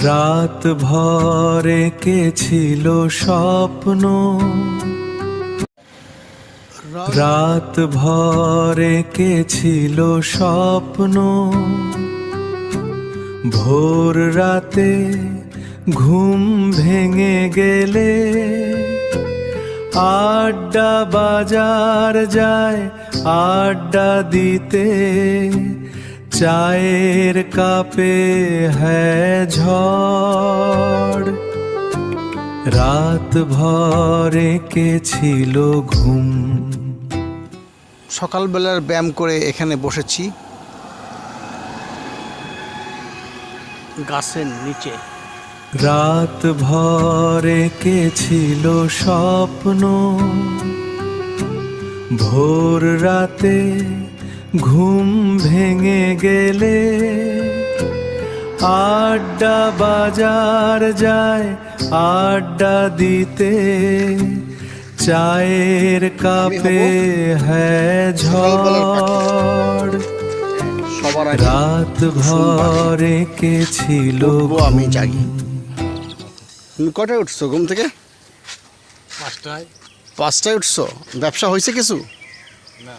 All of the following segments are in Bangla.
রাত ভরে কে ছিল স্বপ্ন, রাত ভরে কে ছিল স্বপ্ন, ভোর রাতে ঘুম ভেঙে গেলে আড্ডা বাজার যায় আড্ডা দিতে, চায়ের কাপে হ্যাঁ ঝড়। রাত ভরে কে ছিল ঘুম। সকালবেলার ব্যায়াম করে এখানে বসেছি গাছের নিচে। রাত ভরে কে ছিল স্বপ্ন, ভোর রাতে ঘুম ভেঙে গেলে আড্ডা বাজার যায় আড্ডা দিতে, চায়ের কাপে হ্যাঁ ঝড়। সবার রাত ভরে কে ছিল আমি জাগি। তুমি কটায় উঠছো ঘুম থেকে? 5টায় উঠছো? ব্যবসা হয়েছে কিছু? না।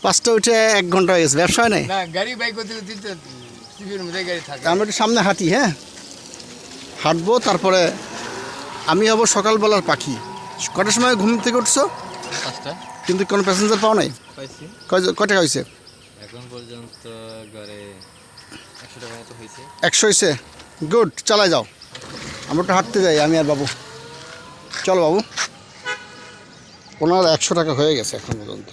5টায় উঠে 1 ঘন্টা হয়ে গেছে, ব্যবসা হয় নাই? না, গাড়ি বাইক করতে টিভির মধ্যে গাড়ি থাকে। আমরা একটু সামনে হাঁটি, হ্যাঁ হাঁটবো, তারপরে আমি হব সকালবেলার পাখি। কটার সময় ঘুম থেকে উঠছো? 5টা। কিন্তু কোনো প্যাসেঞ্জার পাও নাই? পাইছি। কয় টাকা হয়েছে এখন পর্যন্ত ঘরে 100 টাকা মতো হয়েছে। 100 হয়েছে? গুড, চালাই যাও। আমরা একটু হাঁটতে যাই, আমি আর বাবু। চলো বাবু। ওনার 100 টাকা হয়ে গেছে এখন পর্যন্ত।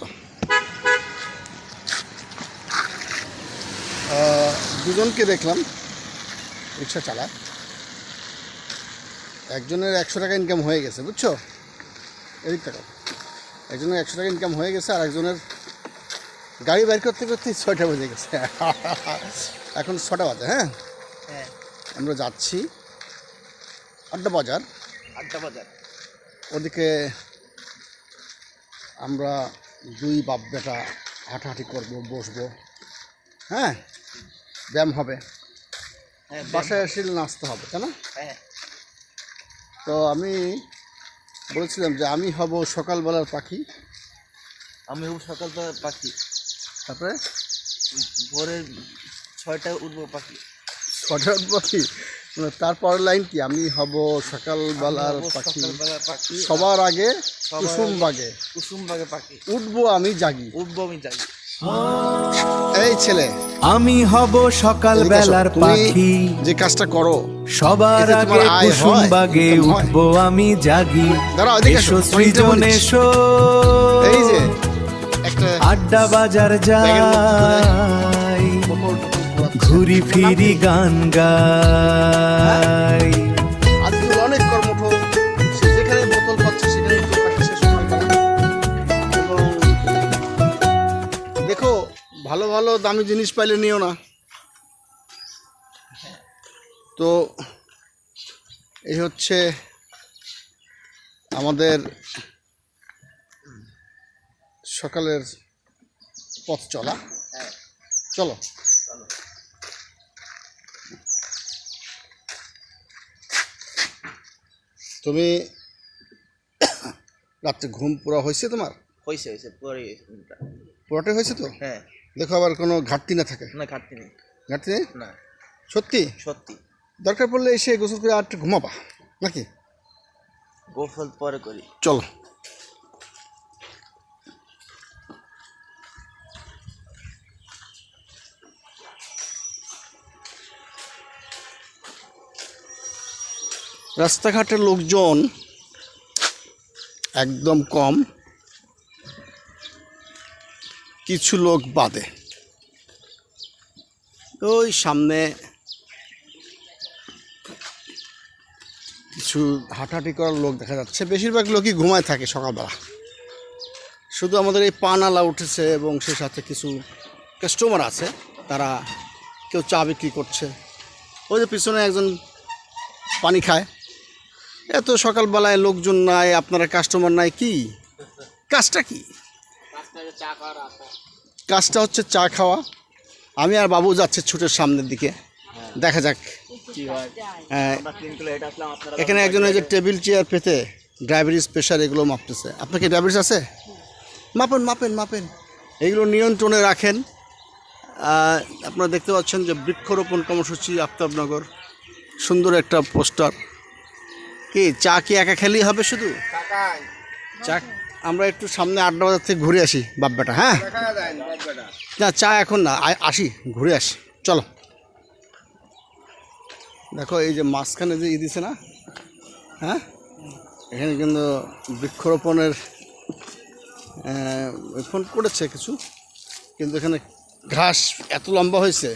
দুজনকে দেখলাম রিক্সা চালায়, একজনের 100 টাকা ইনকাম হয়ে গেছে, বুঝছো? এদিক টাকা একজনের 100 টাকা ইনকাম হয়ে গেছে, আর একজনের গাড়ি বাইর করতে করতে 6টা বেজে গেছে। এখন 6টা বাজে। হ্যাঁ, আমরা যাচ্ছি আড্ডা বাজার। ওদিকে আমরা 2 বাপ বেটা হাঁটাহাঁটি করবো, বসবো, হ্যাঁ ব্যায়াম হবে, বাসায় এসে নাচতে হবে, তাই না? তো আমি বলছিলাম যে আমি হব সকালবেলার পাখি। আমি হব সকালবেলার পাখি, তারপরে ভোরের 6টায় উঠবো পাখি। 6টায় উঠবো পাখি? তারপরের লাইন কি? আমি হব সকালবেলার পাখি, সবার আগে কুসুম বাগে পাখি। উঠবো আমি জাগি। এই ছেলে, আমি হব সকাল বেলার পাখি, যে কাজটা করো সবার এতে তোমার আগে আয় কুসুম হয়? বাগে ইনকাম হয়? উঠবো আমি জাগি। দাঁড়াও, এদিকে এসো এসো, সৃজন এসো, এই যে একটা আড্ডা বাজার ব্যাগের মধ্যে যাই, বোতল ঘুরি ফিরি গান গাই। আজকে অনেক কর্মঠ, সে যেখানে বোতল পাচ্ছে সেখানে একটু পাখি শেষ সময় কাটায়। এবং দেখো, ভালো ভালো দামি জিনিস পাইলে নিও না। তো এই হচ্ছে আমাদের সকালের পথ চলা। চলো। তুমি রাত্রে ঘুম পুরো হয়েছে তোমার? হয়েছে পরে পুরোটাই হয়েছে তো? হ্যাঁ। দেখো আবার কোনো ঘাটতি না থাকে। না, ঘাটতি নেই। ঘাটতি নেই? না, সত্যি? সত্যি। দরকার পড়লে এসে গোসল করে আর একটু ঘুমাবা নাকি? গোসল পরে করি। চলো। রাস্তাঘাটের লোকজন একদম কম, কিছু লোক বাদে। ওই সামনে কিছু হাঁটাহাঁটি করার লোক দেখা যাচ্ছে, বেশিরভাগ লোকই ঘুমায় থাকে সকালবেলা। শুধু আমাদের এই পানালা উঠেছে এবং সেই সাথে কিছু কাস্টমার আছে, তারা কেউ চা বিক্রি করছে। ওই যে পিছনে একজন পানি খায়। এত সকালবেলায় লোকজন নাই, আপনারা কাস্টমার নাই, কি কাজটা? কি কাজটা? হচ্ছে চা খাওয়া। আমি আর বাবু যাচ্ছে ছুটের সামনের দিকে, দেখা যাক হ্যাঁ, এখানে একজন এই যে টেবিল চেয়ার পেতে ডায়াবেটিস প্রেশার এগুলো মাপতেছে। আপনাকে ডায়াবেটিস আছে? মাপেন মাপেন মাপেন, এইগুলো নিয়ন্ত্রণে রাখেন। আপনারা দেখতে পাচ্ছেন যে বৃক্ষরোপণ কর্মসূচি আফতাবনগর, সুন্দর একটা পোস্টার। কি চা কি একা খেলেই হবে শুধু? চা আমরা একটু সামনে আড্ডা বাজার থেকে ঘুরে আসি বাপ্পাটা। হ্যাঁ না, চা এখন না, আসি ঘুরে আসি, চলো। দেখো এই যে মাঝখানে যে দিছে না, হ্যাঁ এখানে কিন্তু বৃক্ষরোপণের ফোন করেছে কিছু, কিন্তু এখানে ঘাস এত লম্বা হয়েছে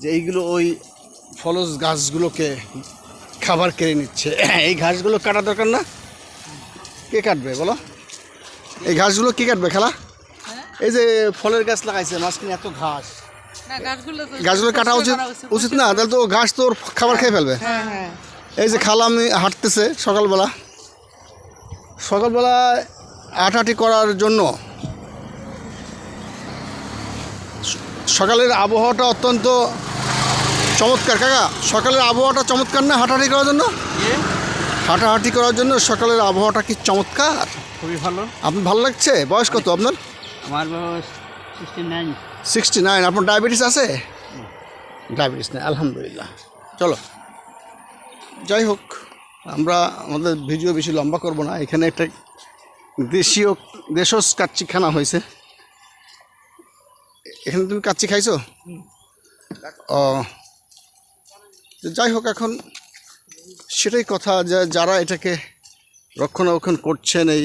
যে এইগুলো ওই ফলস গাছগুলোকে খাবার কেড়ে নিচ্ছে। এই ঘাসগুলো কাটা দরকার না? কে কাটবে বলো? এই ঘাসগুলো কে কাটবে খালা? এই যে ফলের গাছ লাগাইছে মাঝখানে এত ঘাস, গাছগুলো কাটা উচিত না? তাহলে তো ঘাস তো ওর খাবার খেয়ে ফেলবে। এই যে খালা আমি হাঁটতেছে সকালবেলা হাঁটাহাঁটি করার জন্য। সকালের আবহাওয়াটা অত্যন্ত চমৎকার। কাকা, সকালের আবহাওয়াটা চমৎকার না হাঁটাহাঁটি করার জন্য? হাঁটাহাঁটি করার জন্য সকালের আবহাওয়াটা কি চমৎকার, খুবই ভালো। আপনার ভালো লাগছে? বয়স কত আপনার? আমার বয়স 69। 69। আপনার ডায়াবেটিস আছে? ডায়াবেটিস নেই, আলহামদুলিল্লাহ। চলো, যাই হোক, আমরা আমাদের ভিডিও বেশি লম্বা করব না। এখানে একটা দেশজ কাচ্চিখানা হয়েছে। এখানে তুমি কাচ্চি খাইছো? ও, যাই হোক, এখন সেটাই কথা যে যারা এটাকে রক্ষণাবেক্ষণ করছেন এই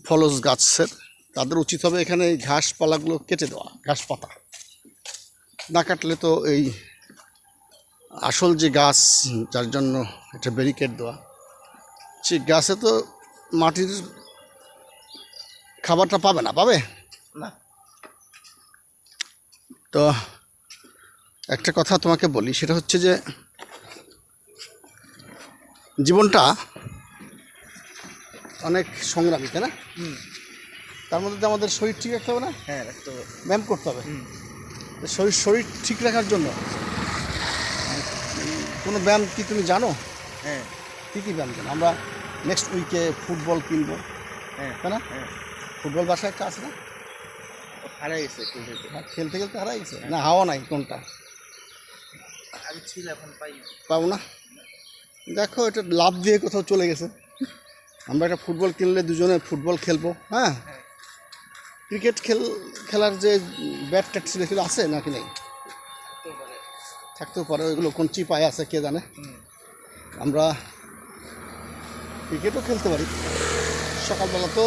ফলস গাছের, তাদের উচিত হবে এখানে এই ঘাসপালাগুলো কেটে দেওয়া। ঘাস পাতা না কাটলে তো এই আসল যে গাছ, যার জন্য এটা ব্যারিকেড দেওয়া, সেই গাছে তো মাটির খাবারটা পাবে না। পাবে না। তো একটা কথা তোমাকে বলি, সেটা হচ্ছে যে জীবনটা অনেক সংগ্রামী, তাই না? তার মধ্যে তো আমাদের শরীর ঠিক রাখতে হবে না? হ্যাঁ, রাখতে হবে। ব্যায়াম করতে হবে। শরীর ঠিক রাখার জন্য কোনো ব্যায়াম কি তুমি জানো? হ্যাঁ। কী কী ব্যায়াম জানো? আমরা নেক্সট উইকে ফুটবল কিনবো, হ্যাঁ, তাই না? হ্যাঁ। ফুটবল বাসায় একটা আছে না? হারাই গেছে খেলতে। খেলতে খেলতে হারাই গেছে না? হাওয়া নাই কোনটা? আগে ছিল, এখন পাই না। পাবো না। দেখো, এটা লাভ দিয়ে কোথাও চলে গেছে। আমরা একটা ফুটবল কিনলে দুজনে ফুটবল খেলবো। হ্যাঁ, ক্রিকেট খেলার যে ব্যাট ট্যাট ছিল সেগুলো আছে নাকি নেই? থাকতেও পারে, ওইগুলো কোন চিপায় আছে কে জানে। আমরা ক্রিকেটও খেলতে পারি। সকালবেলা তো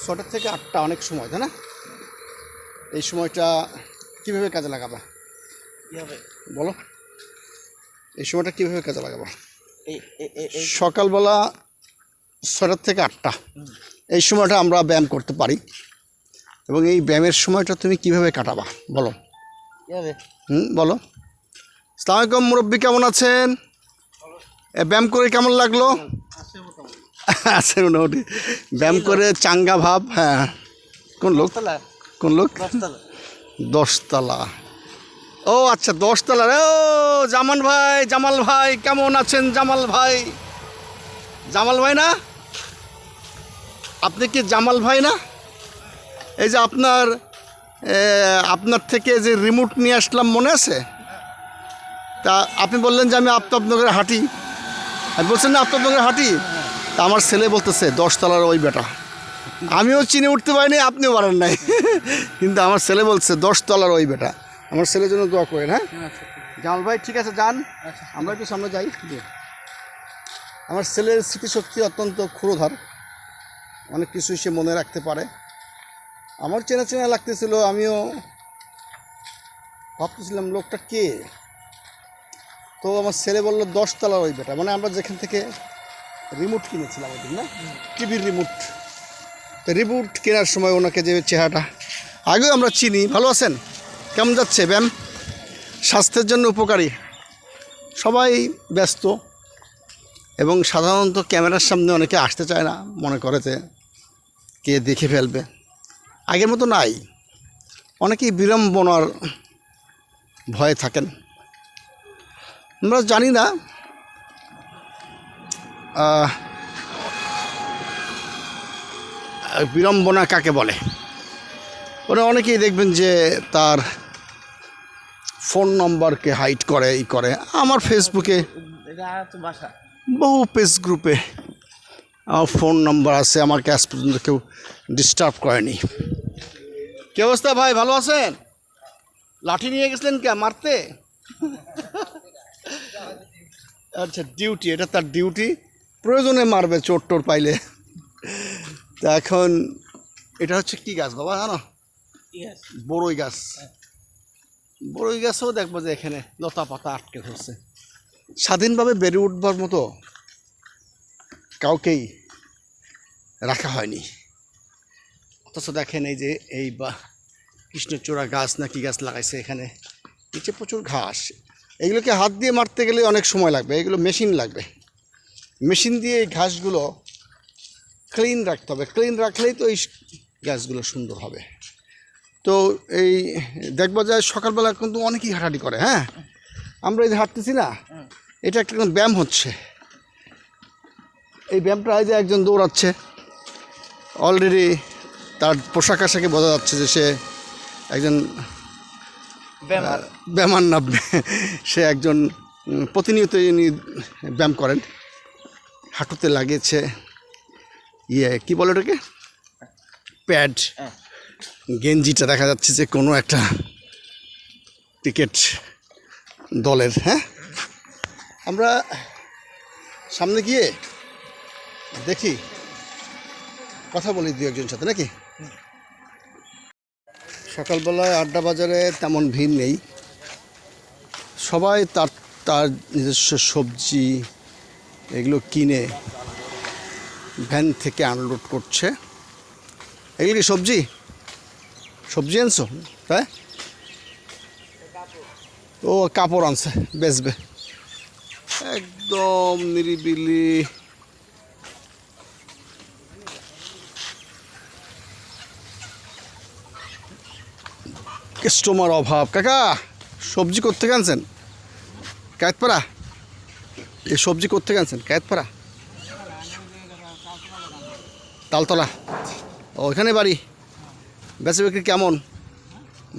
6টা থেকে 8টা অনেক সময়, তাই না? এই সময়টা কীভাবে কাজে লাগাবা কি হবে বলো? এই সময়টা কীভাবে কাজে লাগাবা? এই সকালবেলা 6টা থেকে 8টা এই সময়টা আমরা ব্যায়াম করতে পারি, এবং এই ব্যায়ামের সময়টা তুমি কিভাবে কাটাবা বলো? কি হবে? বলো। আসসালামু আলাইকুম মুরব্বী, কেমন আছেন? ব্যায়াম করে কেমন লাগলো? আছে মোটামুটি। ব্যায়াম করে চাঙ্গা ভাব। হ্যাঁ। কোন লোক? কোন লোক? 10 তলা। 10 তলা। ও আচ্ছা, 10 তলা। ও জামান ভাই, জামাল ভাই, কেমন আছেন জামাল ভাই? জামাল ভাই না? আপনি কি জামাল ভাই না? এই যে আপনার থেকে যে রিমোট নিয়ে আসলাম, মনে আছে? তা আপনি বললেন যে আমি আফতাবনগরে হাঁটি, আপনি বলছেন না আফতাবনগরে হাঁটি। তা আমার ছেলে বলতেছে 10 তলার ওই বেটা। আমিও চিনে উঠতে পারিনি, আপনিও পারেন নাই, কিন্তু আমার ছেলে বলছে 10 তলার ওই বেটা। আমার ছেলের জন্য দোয়া করেন। হ্যাঁ জামাল ভাই, ঠিক আছে, যান, আমরা একটু সামনে যাই। আমার ছেলের স্মৃতিশক্তি অত্যন্ত ক্ষুরোধার, অনেক কিছুই সে মনে রাখতে পারে। আমার চেনা চেনা লাগতেছিল, আমিও ভাবতেছিলাম লোকটা কে। তো আমার ছেলে বললো 10 তলার ওই বেটা, মানে আমরা যেখান থেকে রিমোট কিনেছিলাম ওই দিন, না টিভির রিমোট। তো রিমোট কেনার সময় ওনাকে যে চেহারাটা আগেও আমরা চিনি। ভালো আছেন? কেমন যাচ্ছে ব্যায়াম? স্বাস্থ্যের জন্য উপকারী। সবাই ব্যস্ত, এবং সাধারণত ক্যামেরার সামনে অনেকে আসতে চায় না, মনে করে যে কে দেখে ফেলবে। আগের মতো নাই, অনেকেই বিড়ম্বনার ভয়ে থাকেন। আমরা জানি না বিড়ম্বনা কাকে বলে। ওরা অনেকেই দেখবেন যে তার ফোন নম্বরকে হাইড করে করে। আমার ফেসবুকে এটা তো বাসা। বহু পেজ গ্রুপে আমার ফোন নম্বর আছে, আমাকে আজ পর্যন্ত কেউ ডিস্টার্ব করেনি। কি অবস্থা ভাই, ভালো আছেন? লাঠি নিয়ে গেছিলেন কে মারতে? আচ্ছা, ডিউটি, এটা তার ডিউটি, প্রয়োজনে মারবে চোর টোর পাইলে। তা এখন এটা হচ্ছে কি গাছ বাবা জানো? বড়ই গাছ। বড়ই গাছও দেখবো যে এখানে লতা পাতা আটকে ধরছে। স্বাধীনভাবে বেড়ে উঠবার মতো কাউকেই রাখা হয়নি। অথচ দেখেন এই যে এই বা কৃষ্ণচূড়া গাছ না কি গাছ লাগাইছে এখানে, নিচে প্রচুর ঘাস। এগুলোকে হাত দিয়ে মারতে গেলে অনেক সময় লাগবে, এগুলো মেশিন লাগবে। মেশিন দিয়ে এই ঘাসগুলো ক্লিন রাখতে হবে, ক্লিন রাখলেই তো এই গাছগুলো সুন্দর হবে। তো এই দেখবো যে সকালবেলা কিন্তু অনেকেই হাঁটাহাঁটি করে। হ্যাঁ, আমরা এই যে হাঁটতেছি না, এটা একটা ব্যায়াম হচ্ছে। এই ব্যায়ামটা এই যে একজন দৌড়াচ্ছে, অলরেডি তার পোশাক আশাকে বোঝা যাচ্ছে যে সে একজন ব্যায়ামার না, সে একজন প্রতিনিয়ত ইনি ব্যায়াম করেন। হাঁটুতে লাগিয়েছে কি বলে ওটাকে, প্যাড। গেঞ্জিটা দেখা যাচ্ছে যে কোনো একটা ক্রিকেট দলের। হ্যাঁ, আমরা সামনে গিয়ে দেখি, কথা বলি দু একজন সাথে নাকি। সকালবেলায় আড্ডা বাজারে তেমন ভিড় নেই, সবাই তার তার নিজস্ব সবজি এগুলো কিনে ভ্যান থেকে আনলোড করছে। এগুলো কি সবজি সবজি আনছো? তাই ও কাপড় আনছে, বেচবে। একদম নিরিবিলি, কাস্টমার অভাব। কাকা, সবজি কোত্থেকে আনছেন? কায়েতপাড়া? এই সবজি কোত্থেকে আনছেন? কায়েতপাড়া, তালতলা? ওইখানে বাড়ি। বেচা বিক্রি কেমন?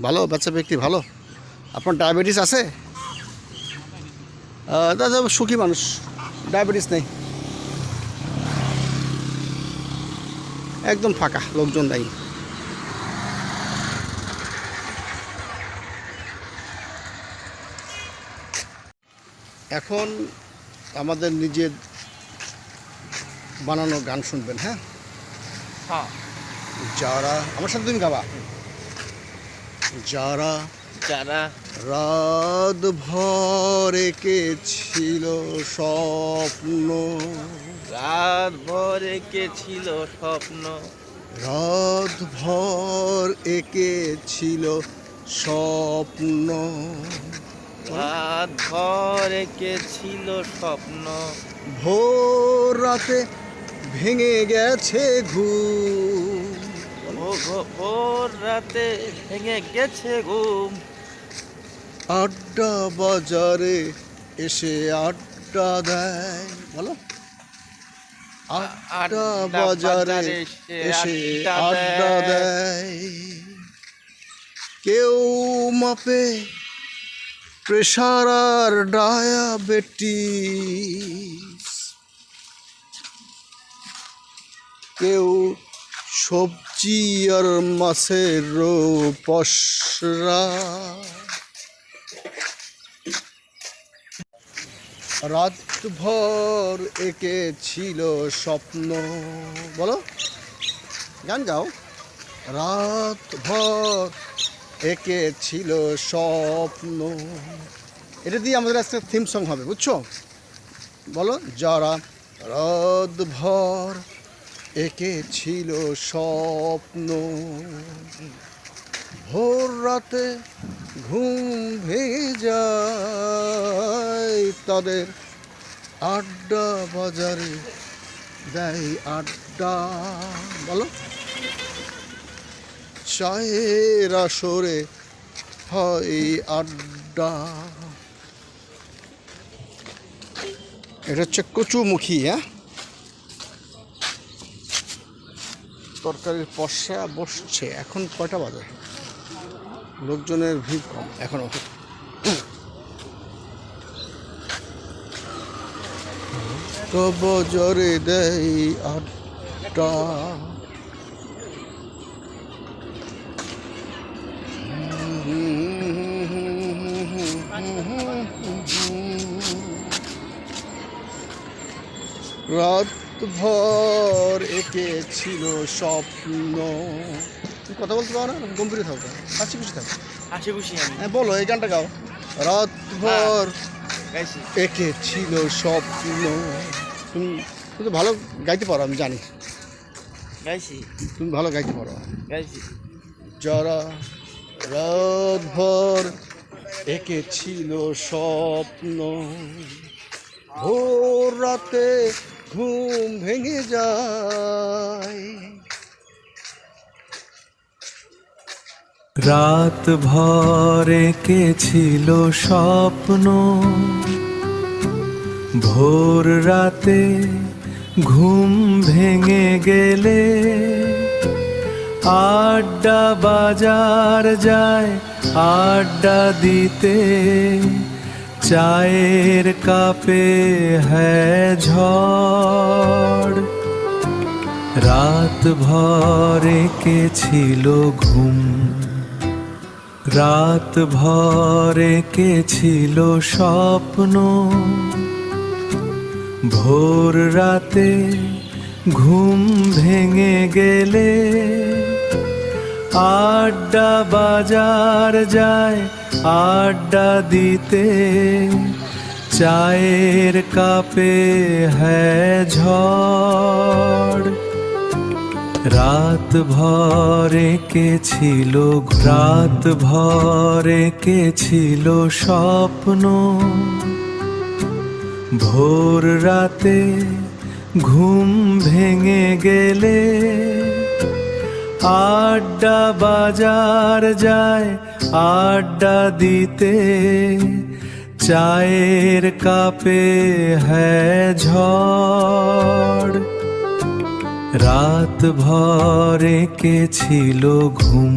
ভালো, বেচা বিক্রি ভালো। আপনার ডায়াবেটিস আছে? দাদা সুখী মানুষ, ডায়াবেটিস নেই, একদম ফাঁকা, লোকজন নাই। এখন আমাদের নিজের বানানো গান শুনবেন। হ্যাঁ, যারা আমার সাথে তুমি গাবা। যারা যারা রাত ভর এঁকে ছিল স্বপ্ন, রাত ভর এঁকে ছিল স্বপ্ন, রাত ভর এঁকে ছিল স্বপ্ন, রাত ভর এঁকে ছিল স্বপ্ন, ভোর রাতে ভেঙে গেছে ঘুম, ভোর রাতে ভেঙে গেছে ঘুম, আড্ডা বাজারে এসে আড্ডা দেয়। বলো, আড্ডা বাজারে এসে আড্ডা দেয়। কেউ মাপে প্রেশার আর ডায়াবেটিস, কেউ সবজি আর মাছের পসরা। রাত ভর এঁকে ছিল স্বপ্ন। বলো, গান গাও। রাত ভর এঁকে ছিল স্বপ্ন, এটা দিয়ে আমাদের আজকে থিম সং হবে, বুঝছো? বলো, যারা রাত ভর এঁকে ছিল স্বপ্ন, ভোর রাতে ঘুম ভেঙে যায় তাদের, আড্ডা বাজারে দেয় আড্ডা। বলো, চায়ের আসরে হয় আড্ডা, এটা হচ্ছে কচুমুখী, হ্যাঁ। তরকারির পশা বসছে। এখন কয়টা বাজে? লোকজনের ভিড় কম এখনো। তব জরে দেয় আড্ডা। রাত ভর একে ছিল স্বপ্ন। তুমি কথা বলতে পারো না, গম্ভীর থাকো, হাসি খুশি থাকো। হাসি খুশি আমি হ্যাঁ বলো, এই গানটা গাও। রাত ভর গাইছি। একে ছিল স্বপ্ন। তুমি তুমি তো ভালো গাইতে পারো, আমি জানি। গাইছি তুমি ভালো গাইতে পারো। গাইছি। যারা রাত ভর একে ছিল স্বপ্ন, ভোর রাতে ঘুম ভেঙে যায়। রাত ভরে কে ছিল স্বপ্ন, ভোর রাতে ঘুম ভেঙে গেলে আড্ডা বাজার যায় আড্ডা দিতে, চায়ের কাপে হ্যাঁ ঝড়। রাত ভরে কে ছিল ঘুম, রাত ভরে কে ছিল স্বপ্ন, ভোর রাতে ঘুম ভেঙে গেলে আড্ডা বাজার যায় আড্ডা দিতে, চায়ের কাপে হ্যাঁ ঝড়। রাত ভরে কে ছিল, রাত ভরে কে ছিল স্বপ্ন, ভোর রাতে ঘুম ভেঙে গেলে আড্ডা বাজার যায় আড্ডা দিতে, চায়ের কাপে হ্যাঁ ঝড়। রাত ভরে কে ছিল ঘুম।